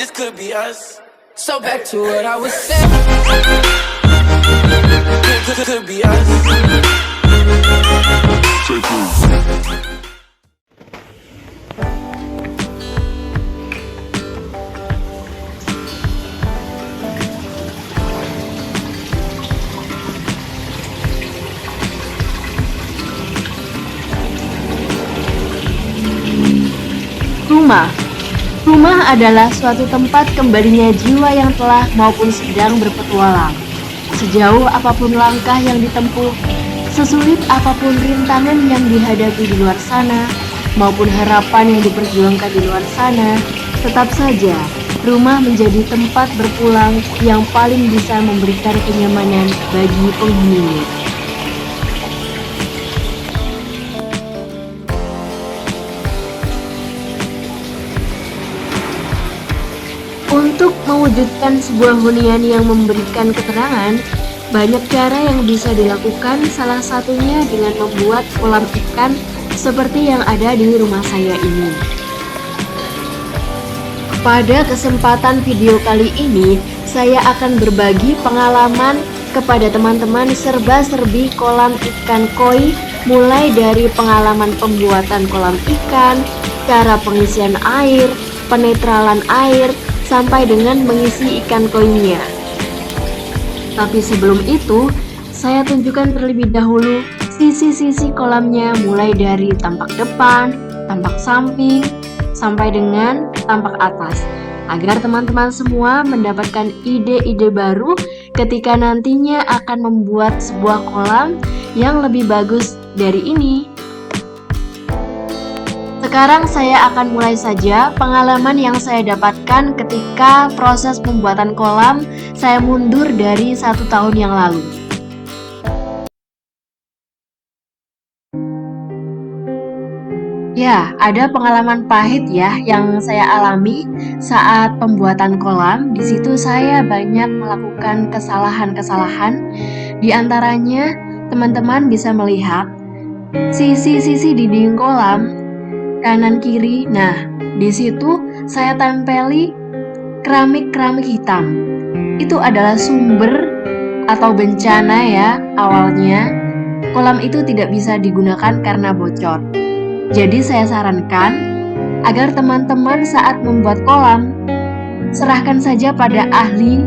this could be us. So back to what I was saying. Could be us. Rumah adalah suatu tempat kembalinya jiwa yang telah maupun sedang berpetualang. Sejauh apapun langkah yang ditempuh, sesulit apapun rintangan yang dihadapi di luar sana, maupun harapan yang diperjuangkan di luar sana, tetap saja rumah menjadi tempat berpulang yang paling bisa memberikan kenyamanan bagi penghuninya. Untuk mewujudkan sebuah hunian yang memberikan ketenangan, banyak cara yang bisa dilakukan, salah satunya dengan membuat kolam ikan seperti yang ada di rumah saya ini. Pada kesempatan video kali ini, saya akan berbagi pengalaman kepada teman-teman serba-serbi kolam ikan koi, mulai dari pengalaman pembuatan kolam ikan, cara pengisian air, penetralan air, sampai dengan mengisi ikan koinya. Tapi sebelum itu, saya tunjukkan terlebih dahulu sisi-sisi kolamnya, mulai dari tampak depan, tampak samping, sampai dengan tampak atas, agar teman-teman semua mendapatkan ide-ide baru ketika nantinya akan membuat sebuah kolam yang lebih bagus dari ini. Sekarang saya akan mulai saja pengalaman yang saya dapatkan ketika proses pembuatan kolam. Saya mundur dari 1 tahun yang lalu. Ya, ada pengalaman pahit ya yang saya alami saat pembuatan kolam. Di situ saya banyak melakukan kesalahan-kesalahan. Di antaranya, teman-teman bisa melihat sisi-sisi dinding kolam kanan kiri. Nah, di situ saya tempeli keramik-keramik hitam. Itu adalah sumber atau bencana ya awalnya. Kolam itu tidak bisa digunakan karena bocor. Jadi saya sarankan agar teman-teman saat membuat kolam, serahkan saja pada ahli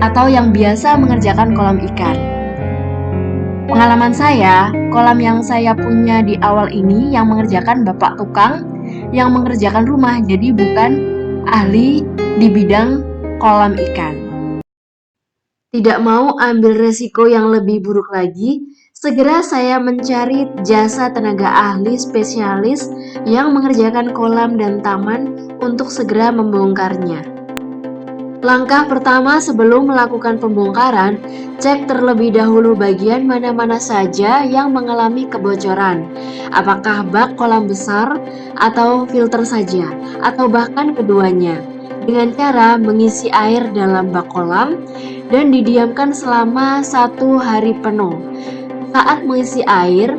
atau yang biasa mengerjakan kolam ikan. Pengalaman saya, kolam yang saya punya di awal ini yang mengerjakan bapak tukang yang mengerjakan rumah, jadi bukan ahli di bidang kolam ikan. Tidak mau ambil resiko yang lebih buruk lagi, segera saya mencari jasa tenaga ahli spesialis yang mengerjakan kolam dan taman untuk segera membongkarnya. Langkah pertama sebelum melakukan pembongkaran, cek terlebih dahulu bagian mana-mana saja yang mengalami kebocoran. Apakah bak kolam besar atau filter saja, atau bahkan keduanya. Dengan cara mengisi air dalam bak kolam dan didiamkan selama 1 hari penuh. Saat mengisi air,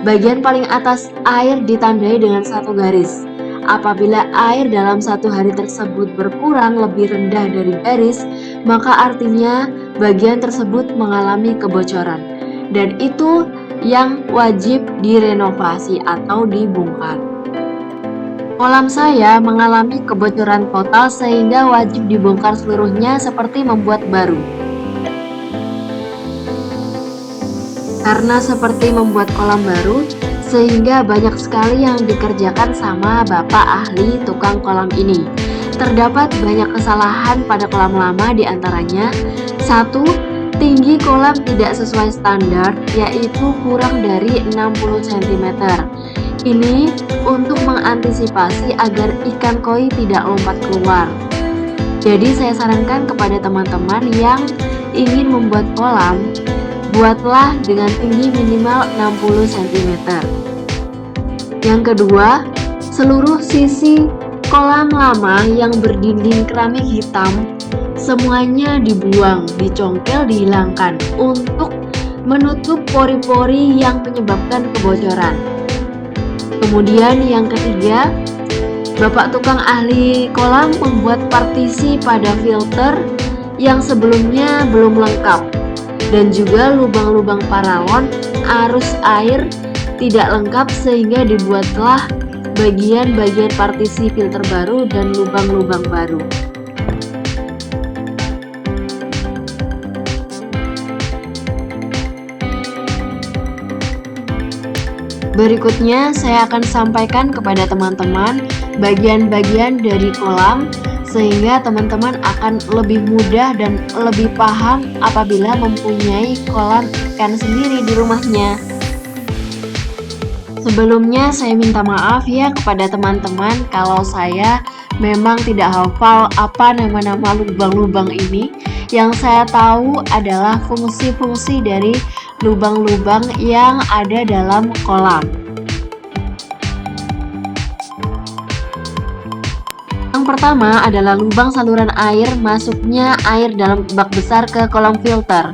bagian paling atas air ditandai dengan 1 garis. Apabila air dalam 1 hari tersebut berkurang lebih rendah dari garis, maka artinya bagian tersebut mengalami kebocoran, dan itu yang wajib direnovasi atau dibongkar. Kolam saya mengalami kebocoran total sehingga wajib dibongkar seluruhnya seperti membuat baru. Karena seperti membuat kolam baru, sehingga banyak sekali yang dikerjakan sama bapak ahli tukang kolam ini. Terdapat banyak kesalahan pada kolam lama, diantaranya 1. Tinggi kolam tidak sesuai standar, yaitu kurang dari 60 cm. Ini untuk mengantisipasi agar ikan koi tidak lompat keluar. Jadi saya sarankan kepada teman-teman yang ingin membuat kolam, buatlah dengan tinggi minimal 60 cm. Yang kedua, seluruh sisi kolam lama yang berdinding keramik hitam semuanya dibuang, dicongkel, dihilangkan untuk menutup pori-pori yang menyebabkan kebocoran. Kemudian yang ketiga, Bapak tukang ahli kolam membuat partisi pada filter yang sebelumnya belum lengkap, dan juga lubang-lubang paralon arus air tidak lengkap, sehingga dibuatlah bagian-bagian partisi filter baru dan lubang-lubang baru. Berikutnya saya akan sampaikan kepada teman-teman bagian-bagian dari kolam, sehingga teman-teman akan lebih mudah dan lebih paham apabila mempunyai kolam ikan sendiri di rumahnya. Sebelumnya saya minta maaf ya kepada teman-teman kalau saya memang tidak hafal apa nama-nama lubang-lubang ini. Yang saya tahu adalah fungsi-fungsi dari lubang-lubang yang ada dalam kolam. Yang pertama adalah lubang saluran air masuknya air dalam bak besar ke kolam filter.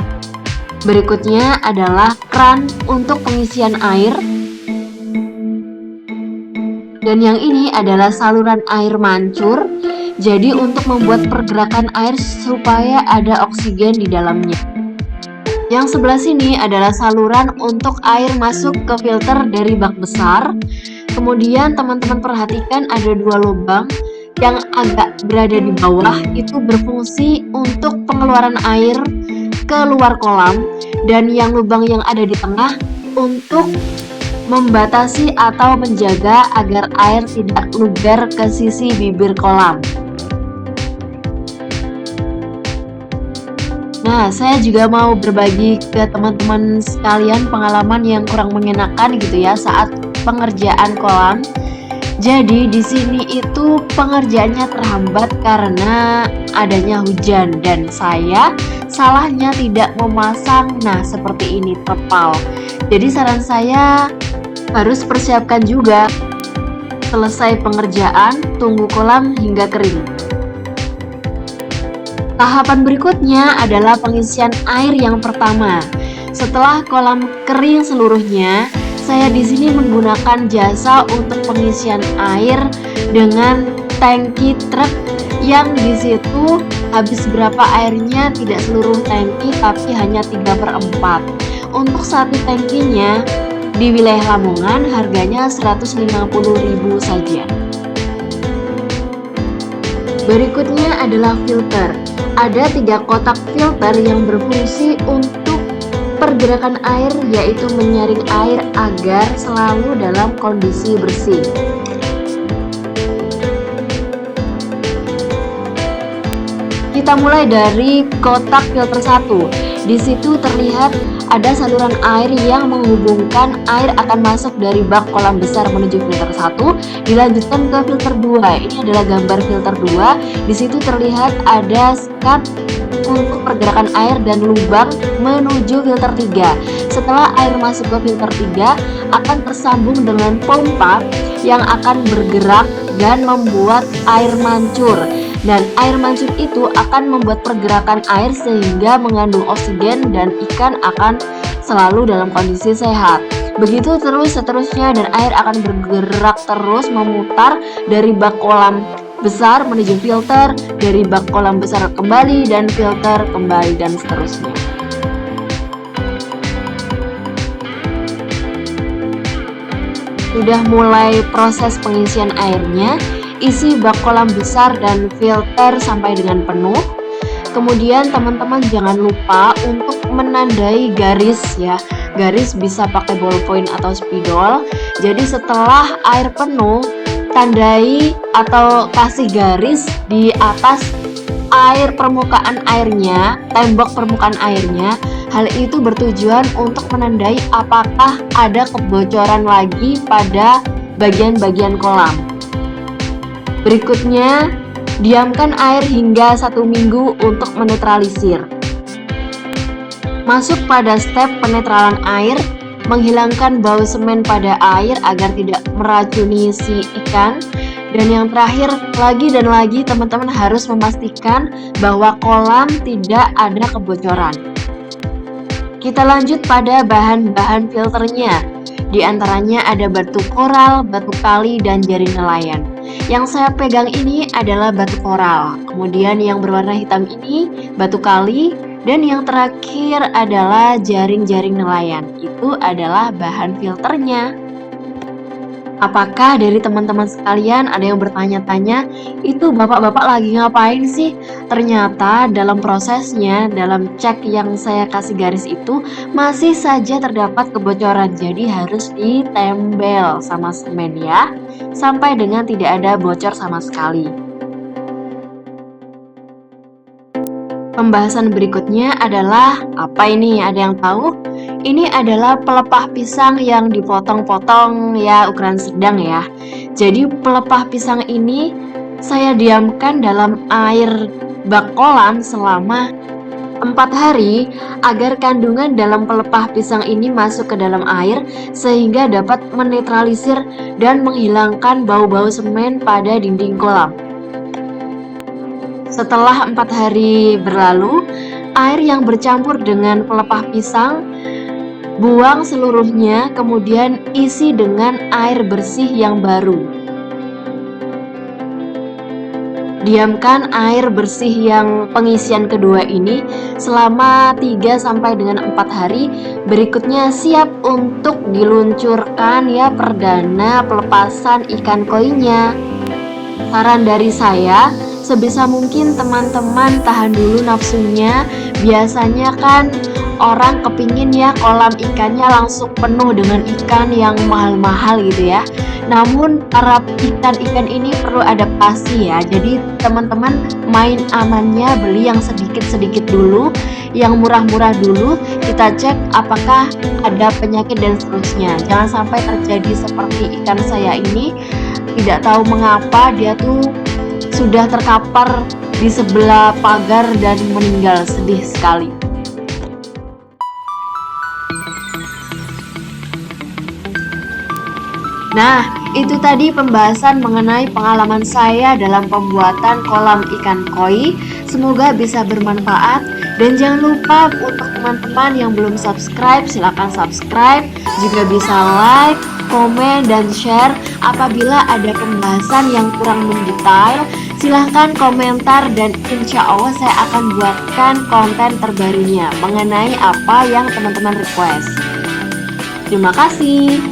Berikutnya adalah kran untuk pengisian air. Dan yang ini adalah saluran air mancur. Jadi untuk membuat pergerakan air supaya ada oksigen di dalamnya. Yang sebelah sini adalah saluran untuk air masuk ke filter dari bak besar. Kemudian teman-teman perhatikan ada dua lubang yang agak berada di bawah, itu berfungsi untuk pengeluaran air ke luar kolam, dan yang lubang yang ada di tengah untuk membatasi atau menjaga agar air tidak luber ke sisi bibir kolam. Nah, saya juga mau berbagi ke teman-teman sekalian pengalaman yang kurang mengenakan gitu ya saat pengerjaan kolam. Jadi di sini itu pengerjaannya terhambat karena adanya hujan, dan saya salahnya tidak memasang seperti ini terpal. Jadi saran saya harus persiapkan juga. Selesai pengerjaan, tunggu kolam hingga kering. Tahapan berikutnya adalah pengisian air yang pertama. Setelah kolam kering seluruhnya, saya di sini menggunakan jasa untuk pengisian air dengan tangki truk yang di situ habis berapa airnya tidak seluruh tangki tapi hanya 3/4. Untuk satu tangkinya di wilayah Lamongan harganya 150.000 saja. Berikutnya adalah filter. Ada 3 kotak filter yang berfungsi untuk pergerakan air, yaitu menyaring air agar selalu dalam kondisi bersih. Kita mulai dari kotak filter 1. Di situ terlihat ada saluran air yang menghubungkan air akan masuk dari bak kolam besar menuju filter 1, dilanjutkan ke filter 2. Ini adalah gambar filter 2. Di situ terlihat ada skat untuk pergerakan air dan lubang menuju filter 3. Setelah air masuk ke filter 3, akan tersambung dengan pompa yang akan bergerak dan membuat air mancur. Dan air mancur itu akan membuat pergerakan air sehingga mengandung oksigen dan ikan akan selalu dalam kondisi sehat. Begitu terus seterusnya, dan air akan bergerak terus memutar dari bak kolam besar menuju filter, dari bak kolam besar kembali dan filter kembali, dan seterusnya. Sudah mulai proses pengisian airnya, isi bak kolam besar dan filter sampai dengan penuh. Kemudian teman-teman jangan lupa untuk menandai garis ya. Garis bisa pakai ballpoint atau spidol. Jadi setelah air penuh, tandai atau kasih garis di atas air permukaan airnya, tembok permukaan airnya. Hal itu bertujuan untuk menandai apakah ada kebocoran lagi pada bagian-bagian kolam. Berikutnya, diamkan air hingga 1 minggu untuk menetralisir. Masuk pada step penetralan air, menghilangkan bau semen pada air agar tidak meracuni si ikan. Dan yang terakhir, lagi dan lagi teman-teman harus memastikan bahwa kolam tidak ada kebocoran. Kita lanjut pada bahan-bahan filternya. Di antaranya ada batu koral, batu kali, dan jaring nelayan. Yang saya pegang ini adalah batu koral, kemudian yang berwarna hitam ini batu kali, dan yang terakhir adalah jaring-jaring nelayan. Itu adalah bahan filternya. Apakah dari teman-teman sekalian ada yang bertanya-tanya, itu bapak-bapak lagi ngapain sih? Ternyata dalam prosesnya, dalam cek yang saya kasih garis itu, masih saja terdapat kebocoran. Jadi harus ditembel sama semen ya, sampai dengan tidak ada bocor sama sekali. Pembahasan berikutnya adalah apa ini? Ada yang tahu? Ini adalah pelepah pisang yang dipotong-potong ya, ukuran sedang ya. Jadi pelepah pisang ini saya diamkan dalam air bak kolam selama 4 hari agar kandungan dalam pelepah pisang ini masuk ke dalam air sehingga dapat menetralisir dan menghilangkan bau-bau semen pada dinding kolam. Setelah 4 hari berlalu, air yang bercampur dengan pelepah pisang buang seluruhnya, kemudian isi dengan air bersih yang baru. Diamkan air bersih yang pengisian kedua ini selama 3 sampai dengan 4 hari. Berikutnya siap untuk diluncurkan ya perdana pelepasan ikan koinya. Saran dari saya, sebisa mungkin teman-teman tahan dulu nafsunya. Biasanya kan orang kepingin ya kolam ikannya langsung penuh dengan ikan yang mahal-mahal gitu ya. Namun para ikan-ikan ini perlu adaptasi ya. Jadi teman-teman main amannya beli yang sedikit-sedikit dulu, yang murah-murah dulu. Kita cek apakah ada penyakit dan seterusnya. Jangan sampai terjadi seperti ikan saya ini. Tidak tahu mengapa dia tuh sudah terkapar di sebelah pagar dan meninggal. Sedih sekali. Nah, itu tadi pembahasan mengenai pengalaman saya dalam pembuatan kolam ikan koi. Semoga bisa bermanfaat. Dan jangan lupa untuk teman-teman yang belum subscribe, silahkan subscribe. Juga bisa like, komen, dan share. Apabila ada pembahasan yang kurang mendetail, silahkan komentar dan insya Allah saya akan buatkan konten terbarunya mengenai apa yang teman-teman request. Terima kasih.